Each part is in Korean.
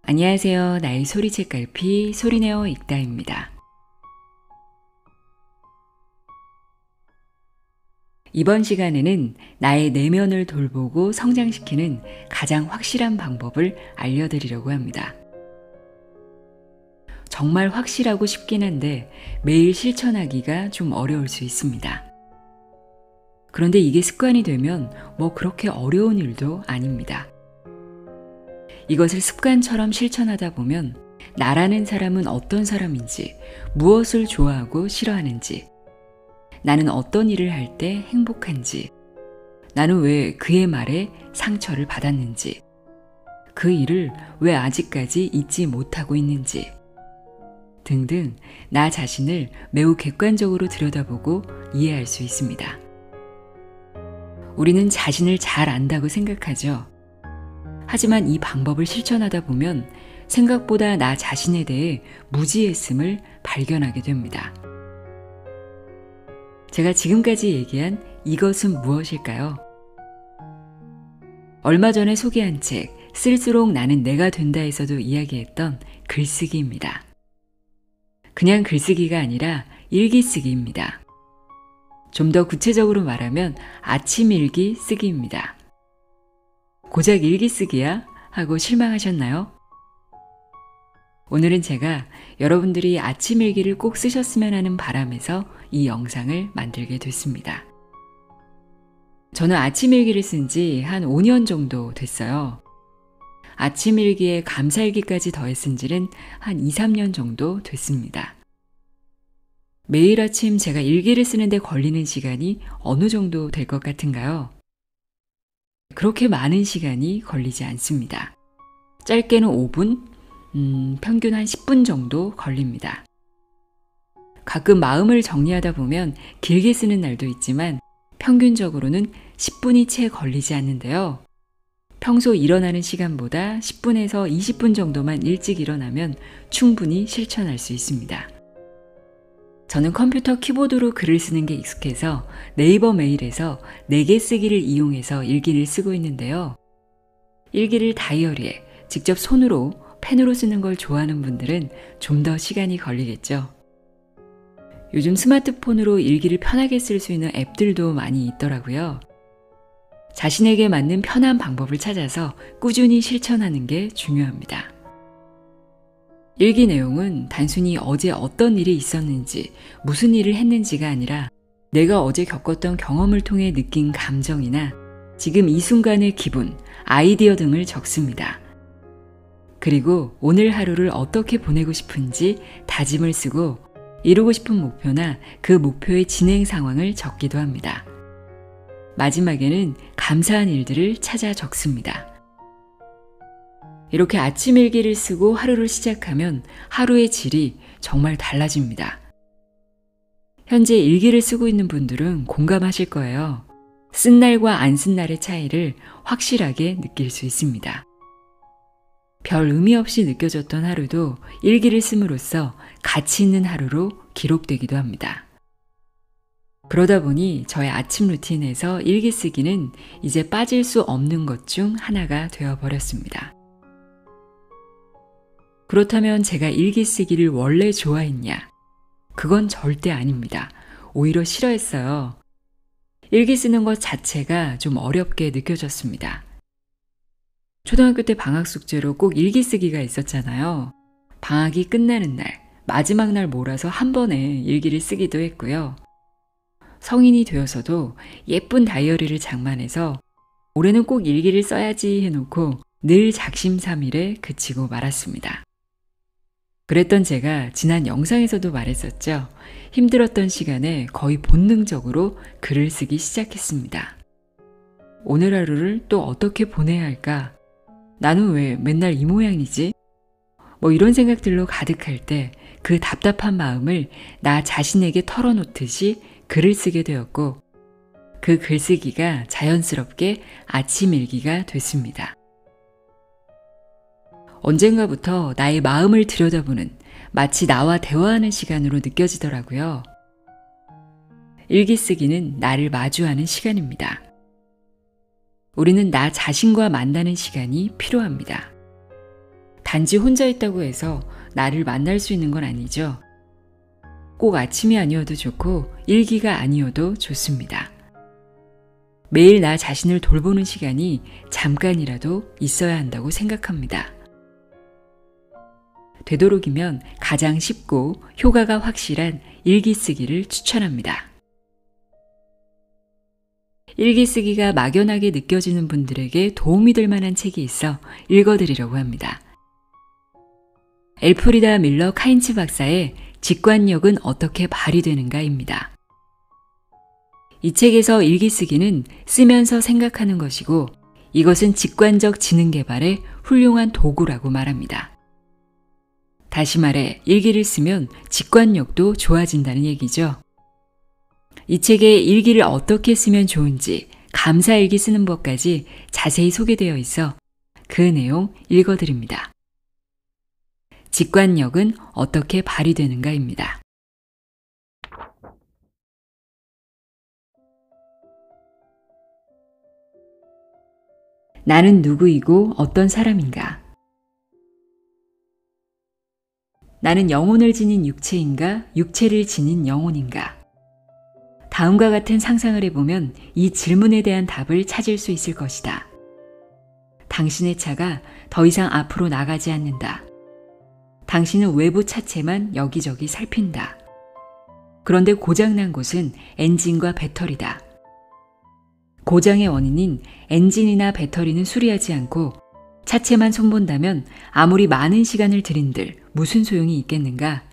안녕하세요. 나의 소리책갈피 소리내어 읽다입니다. 이번 시간에는 나의 내면을 돌보고 성장시키는 가장 확실한 방법을 알려드리려고 합니다. 정말 확실하고 쉽긴 한데 매일 실천하기가 좀 어려울 수 있습니다. 그런데 이게 습관이 되면 뭐 그렇게 어려운 일도 아닙니다. 이것을 습관처럼 실천하다 보면 나라는 사람은 어떤 사람인지, 무엇을 좋아하고 싫어하는지, 나는 어떤 일을 할 때 행복한지, 나는 왜 그의 말에 상처를 받았는지, 그 일을 왜 아직까지 잊지 못하고 있는지 등등 나 자신을 매우 객관적으로 들여다보고 이해할 수 있습니다. 우리는 자신을 잘 안다고 생각하죠. 하지만 이 방법을 실천하다 보면 생각보다 나 자신에 대해 무지했음을 발견하게 됩니다. 제가 지금까지 얘기한 이것은 무엇일까요? 얼마 전에 소개한 책 쓸수록 나는 내가 된다에서도 이야기했던 글쓰기입니다. 그냥 글쓰기가 아니라 일기쓰기입니다. 좀 더 구체적으로 말하면 아침 일기 쓰기입니다. 고작 일기 쓰기야? 하고 실망하셨나요? 오늘은 제가 여러분들이 아침 일기를 꼭 쓰셨으면 하는 바람에서 이 영상을 만들게 됐습니다. 저는 아침 일기를 쓴 지 한 5년 정도 됐어요. 아침 일기에 감사일기까지 더했은 지는 한 2, 3년 정도 됐습니다. 매일 아침 제가 일기를 쓰는데 걸리는 시간이 어느 정도 될 것 같은가요? 그렇게 많은 시간이 걸리지 않습니다. 짧게는 5분, 평균 한 10분 정도 걸립니다. 가끔 마음을 정리하다 보면 길게 쓰는 날도 있지만 평균적으로는 10분이 채 걸리지 않는데요. 평소 일어나는 시간보다 10분에서 20분 정도만 일찍 일어나면 충분히 실천할 수 있습니다. 저는 컴퓨터 키보드로 글을 쓰는 게 익숙해서 네이버 메일에서 4개 쓰기를 이용해서 일기를 쓰고 있는데요. 일기를 다이어리에 직접 손으로 펜으로 쓰는 걸 좋아하는 분들은 좀 더 시간이 걸리겠죠. 요즘 스마트폰으로 일기를 편하게 쓸 수 있는 앱들도 많이 있더라고요. 자신에게 맞는 편한 방법을 찾아서 꾸준히 실천하는 게 중요합니다. 일기 내용은 단순히 어제 어떤 일이 있었는지, 무슨 일을 했는지가 아니라 내가 어제 겪었던 경험을 통해 느낀 감정이나 지금 이 순간의 기분, 아이디어 등을 적습니다. 그리고 오늘 하루를 어떻게 보내고 싶은지 다짐을 쓰고 이루고 싶은 목표나 그 목표의 진행 상황을 적기도 합니다. 마지막에는 감사한 일들을 찾아 적습니다. 이렇게 아침 일기를 쓰고 하루를 시작하면 하루의 질이 정말 달라집니다. 현재 일기를 쓰고 있는 분들은 공감하실 거예요. 쓴 날과 안 쓴 날의 차이를 확실하게 느낄 수 있습니다. 별 의미 없이 느껴졌던 하루도 일기를 씀으로써 가치 있는 하루로 기록되기도 합니다. 그러다 보니 저의 아침 루틴에서 일기 쓰기는 이제 빠질 수 없는 것 중 하나가 되어버렸습니다. 그렇다면 제가 일기 쓰기를 원래 좋아했냐? 그건 절대 아닙니다. 오히려 싫어했어요. 일기 쓰는 것 자체가 좀 어렵게 느껴졌습니다. 초등학교 때 방학 숙제로 꼭 일기 쓰기가 있었잖아요. 방학이 끝나는 날, 마지막 날 몰아서 한 번에 일기를 쓰기도 했고요. 성인이 되어서도 예쁜 다이어리를 장만해서 올해는 꼭 일기를 써야지 해놓고 늘 작심삼일에 그치고 말았습니다. 그랬던 제가 지난 영상에서도 말했었죠. 힘들었던 시간에 거의 본능적으로 글을 쓰기 시작했습니다. 오늘 하루를 또 어떻게 보내야 할까? 나는 왜 맨날 이 모양이지? 이런 생각들로 가득할 때 그 답답한 마음을 나 자신에게 털어놓듯이 글을 쓰게 되었고 그 글쓰기가 자연스럽게 아침 일기가 됐습니다. 언젠가부터 나의 마음을 들여다보는 마치 나와 대화하는 시간으로 느껴지더라고요. 일기 쓰기는 나를 마주하는 시간입니다. 우리는 나 자신과 만나는 시간이 필요합니다. 단지 혼자 있다고 해서 나를 만날 수 있는 건 아니죠. 꼭 아침이 아니어도 좋고 일기가 아니어도 좋습니다. 매일 나 자신을 돌보는 시간이 잠깐이라도 있어야 한다고 생각합니다. 되도록이면 가장 쉽고 효과가 확실한 일기 쓰기를 추천합니다. 일기 쓰기가 막연하게 느껴지는 분들에게 도움이 될 만한 책이 있어 읽어드리려고 합니다. 엘프리다 밀러 카인츠 박사의 직관력은 어떻게 발휘되는가입니다. 이 책에서 일기 쓰기는 쓰면서 생각하는 것이고 이것은 직관적 지능 개발의 훌륭한 도구라고 말합니다. 다시 말해 일기를 쓰면 직관력도 좋아진다는 얘기죠. 이 책에 일기를 어떻게 쓰면 좋은지 감사일기 쓰는 법까지 자세히 소개되어 있어 그 내용 읽어드립니다. 직관력은 어떻게 발휘되는가입니다. 나는 누구이고 어떤 사람인가? 나는 영혼을 지닌 육체인가, 육체를 지닌 영혼인가? 다음과 같은 상상을 해보면 이 질문에 대한 답을 찾을 수 있을 것이다. 당신의 차가 더 이상 앞으로 나가지 않는다. 당신은 외부 차체만 여기저기 살핀다. 그런데 고장난 곳은 엔진과 배터리다. 고장의 원인인 엔진이나 배터리는 수리하지 않고 차체만 손본다면 아무리 많은 시간을 들인들 무슨 소용이 있겠는가?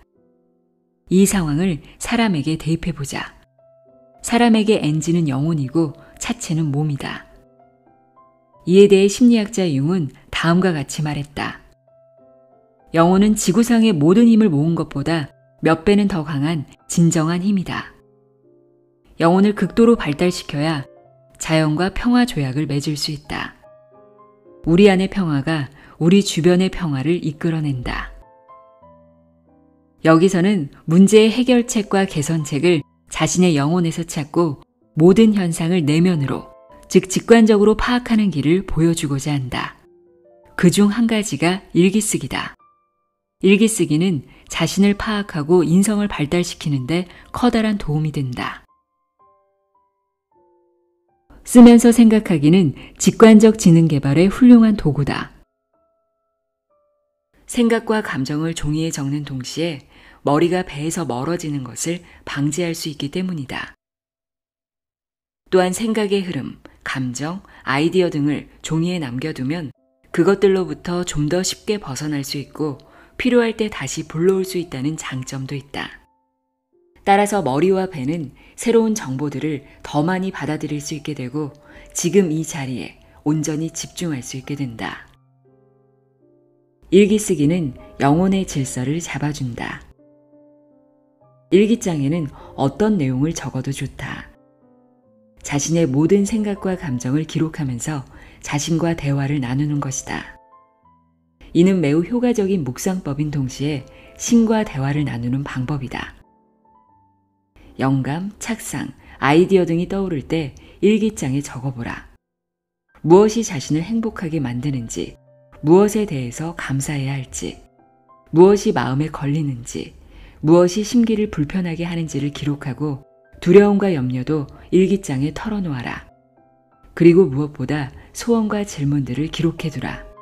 이 상황을 사람에게 대입해보자. 사람에게 엔진은 영혼이고 차체는 몸이다. 이에 대해 심리학자 융은 다음과 같이 말했다. 영혼은 지구상의 모든 힘을 모은 것보다 몇 배는 더 강한 진정한 힘이다. 영혼을 극도로 발달시켜야 자연과 평화 조약을 맺을 수 있다. 우리 안의 평화가 우리 주변의 평화를 이끌어낸다. 여기서는 문제의 해결책과 개선책을 자신의 영혼에서 찾고 모든 현상을 내면으로, 즉 직관적으로 파악하는 길을 보여주고자 한다. 그중 한 가지가 일기쓰기다. 일기쓰기는 자신을 파악하고 인성을 발달시키는데 커다란 도움이 된다. 쓰면서 생각하기는 직관적 지능 개발의 훌륭한 도구다. 생각과 감정을 종이에 적는 동시에 머리가 배에서 멀어지는 것을 방지할 수 있기 때문이다. 또한 생각의 흐름, 감정, 아이디어 등을 종이에 남겨두면 그것들로부터 좀 더 쉽게 벗어날 수 있고 필요할 때 다시 불러올 수 있다는 장점도 있다. 따라서 머리와 배는 새로운 정보들을 더 많이 받아들일 수 있게 되고 지금 이 자리에 온전히 집중할 수 있게 된다. 일기쓰기는 영혼의 질서를 잡아준다. 일기장에는 어떤 내용을 적어도 좋다. 자신의 모든 생각과 감정을 기록하면서 자신과 대화를 나누는 것이다. 이는 매우 효과적인 묵상법인 동시에 신과 대화를 나누는 방법이다. 영감, 착상, 아이디어 등이 떠오를 때 일기장에 적어보라. 무엇이 자신을 행복하게 만드는지, 무엇에 대해서 감사해야 할지, 무엇이 마음에 걸리는지, 무엇이 심기를 불편하게 하는지를 기록하고 두려움과 염려도 일기장에 털어놓아라. 그리고 무엇보다 소원과 질문들을 기록해두라.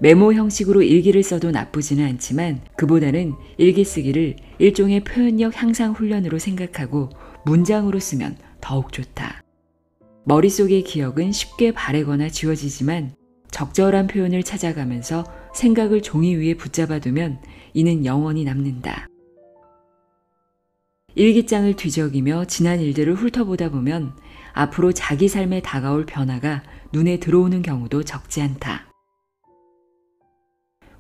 메모 형식으로 일기를 써도 나쁘지는 않지만 그보다는 일기 쓰기를 일종의 표현력 향상 훈련으로 생각하고 문장으로 쓰면 더욱 좋다. 머릿속의 기억은 쉽게 바래거나 지워지지만 적절한 표현을 찾아가면서 생각을 종이 위에 붙잡아두면 이는 영원히 남는다. 일기장을 뒤적이며 지난 일들을 훑어보다 보면 앞으로 자기 삶에 다가올 변화가 눈에 들어오는 경우도 적지 않다.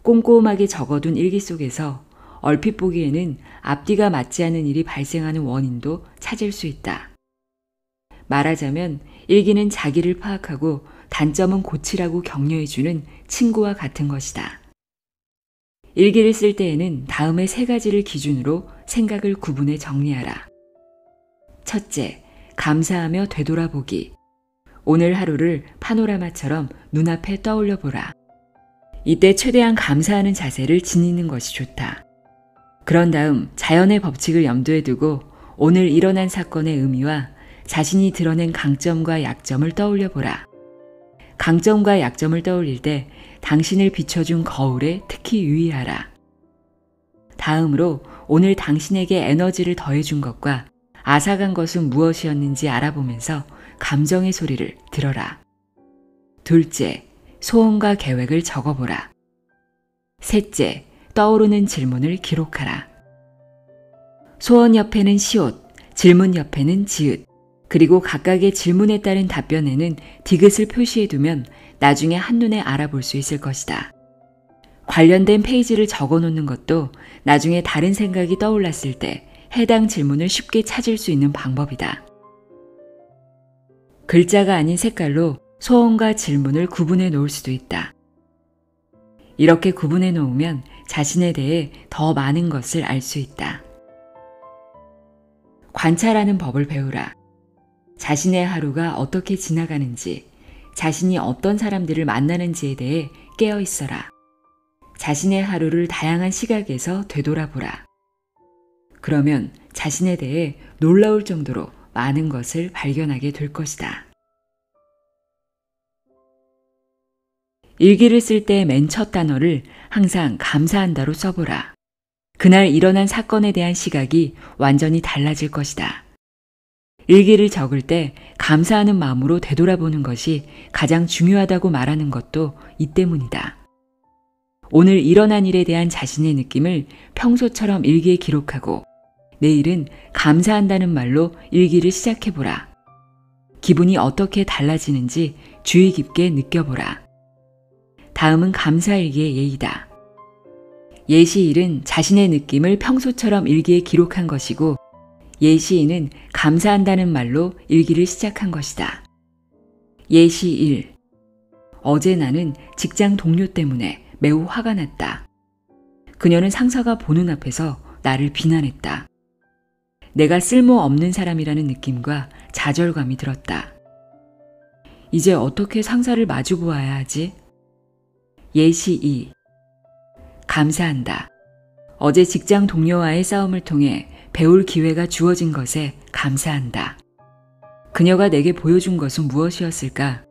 꼼꼼하게 적어둔 일기 속에서 얼핏 보기에는 앞뒤가 맞지 않는 일이 발생하는 원인도 찾을 수 있다. 말하자면 일기는 자기를 파악하고 단점은 고치라고 격려해주는 친구와 같은 것이다. 일기를 쓸 때에는 다음의 3가지를 기준으로 생각을 구분해 정리하라. 첫째, 감사하며 되돌아보기. 오늘 하루를 파노라마처럼 눈앞에 떠올려 보라. 이때 최대한 감사하는 자세를 지니는 것이 좋다. 그런 다음 자연의 법칙을 염두에 두고 오늘 일어난 사건의 의미와 자신이 드러낸 강점과 약점을 떠올려 보라. 강점과 약점을 떠올릴 때 당신을 비춰준 거울에 특히 유의하라. 다음으로 오늘 당신에게 에너지를 더해준 것과 앗아간 것은 무엇이었는지 알아보면서 감정의 소리를 들어라. 둘째, 소원과 계획을 적어보라. 셋째, 떠오르는 질문을 기록하라. 소원 옆에는 시옷, 질문 옆에는 지읒, 그리고 각각의 질문에 따른 답변에는 디귿을 표시해두면 나중에 한눈에 알아볼 수 있을 것이다. 관련된 페이지를 적어놓는 것도 나중에 다른 생각이 떠올랐을 때 해당 질문을 쉽게 찾을 수 있는 방법이다. 글자가 아닌 색깔로 소원과 질문을 구분해 놓을 수도 있다. 이렇게 구분해 놓으면 자신에 대해 더 많은 것을 알 수 있다. 관찰하는 법을 배우라. 자신의 하루가 어떻게 지나가는지, 자신이 어떤 사람들을 만나는지에 대해 깨어 있어라. 자신의 하루를 다양한 시각에서 되돌아보라. 그러면 자신에 대해 놀라울 정도로 많은 것을 발견하게 될 것이다. 일기를 쓸 때 맨 첫 단어를 항상 감사한다로 써보라. 그날 일어난 사건에 대한 시각이 완전히 달라질 것이다. 일기를 적을 때 감사하는 마음으로 되돌아보는 것이 가장 중요하다고 말하는 것도 이 때문이다. 오늘 일어난 일에 대한 자신의 느낌을 평소처럼 일기에 기록하고 내일은 감사한다는 말로 일기를 시작해보라. 기분이 어떻게 달라지는지 주의 깊게 느껴보라. 다음은 감사일기의 예이다. 예시일은 자신의 느낌을 평소처럼 일기에 기록한 것이고 예시인은 감사한다는 말로 일기를 시작한 것이다. 예시1. 어제 나는 직장 동료 때문에 매우 화가 났다. 그녀는 상사가 보는 앞에서 나를 비난했다. 내가 쓸모없는 사람이라는 느낌과 좌절감이 들었다. 이제 어떻게 상사를 마주 보아야 하지? 예시2. 감사한다. 어제 직장 동료와의 싸움을 통해 배울 기회가 주어진 것에 감사한다. 그녀가 내게 보여준 것은 무엇이었을까?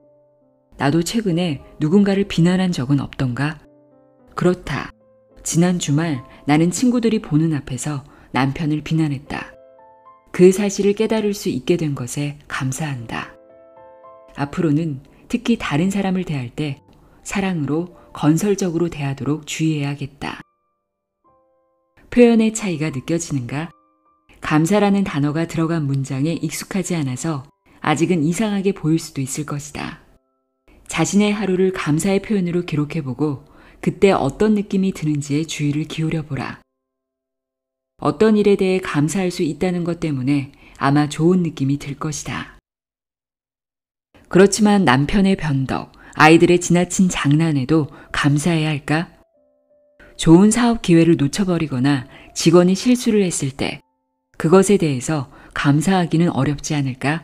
나도 최근에 누군가를 비난한 적은 없던가? 그렇다. 지난 주말 나는 친구들이 보는 앞에서 남편을 비난했다. 그 사실을 깨달을 수 있게 된 것에 감사한다. 앞으로는 특히 다른 사람을 대할 때 사랑으로 건설적으로 대하도록 주의해야겠다. 표현의 차이가 느껴지는가? 감사라는 단어가 들어간 문장에 익숙하지 않아서 아직은 이상하게 보일 수도 있을 것이다. 자신의 하루를 감사의 표현으로 기록해보고 그때 어떤 느낌이 드는지에 주의를 기울여보라. 어떤 일에 대해 감사할 수 있다는 것 때문에 아마 좋은 느낌이 들 것이다. 그렇지만 남편의 변덕, 아이들의 지나친 장난에도 감사해야 할까? 좋은 사업 기회를 놓쳐버리거나 직원이 실수를 했을 때 그것에 대해서 감사하기는 어렵지 않을까?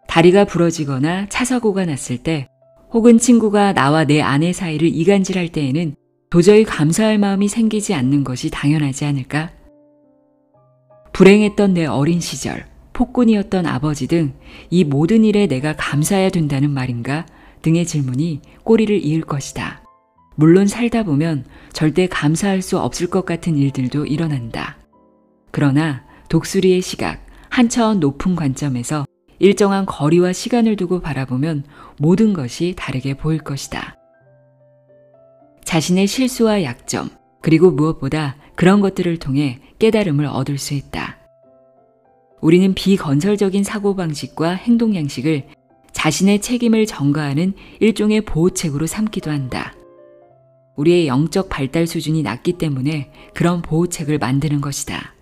다리가 부러지거나 차 사고가 났을 때 혹은 친구가 나와 내 아내 사이를 이간질할 때에는 도저히 감사할 마음이 생기지 않는 것이 당연하지 않을까? 불행했던 내 어린 시절, 폭군이었던 아버지 등 이 모든 일에 내가 감사해야 된다는 말인가? 등의 질문이 꼬리를 이을 것이다. 물론 살다 보면 절대 감사할 수 없을 것 같은 일들도 일어난다. 그러나 독수리의 시각, 한 차원 높은 관점에서 일정한 거리와 시간을 두고 바라보면 모든 것이 다르게 보일 것이다. 자신의 실수와 약점, 그리고 무엇보다 그런 것들을 통해 깨달음을 얻을 수 있다. 우리는 비건설적인 사고방식과 행동 양식을 자신의 책임을 전가하는 일종의 보호책으로 삼기도 한다. 우리의 영적 발달 수준이 낮기 때문에 그런 보호책을 만드는 것이다.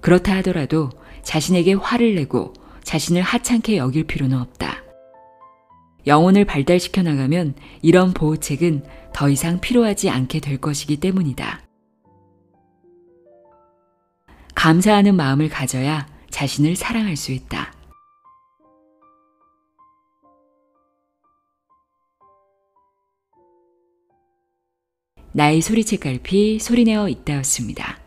그렇다 하더라도 자신에게 화를 내고 자신을 하찮게 여길 필요는 없다. 영혼을 발달시켜 나가면 이런 보호책은 더 이상 필요하지 않게 될 것이기 때문이다. 감사하는 마음을 가져야 자신을 사랑할 수 있다. 나의 소리책 갈피 소리내어 있다였습니다.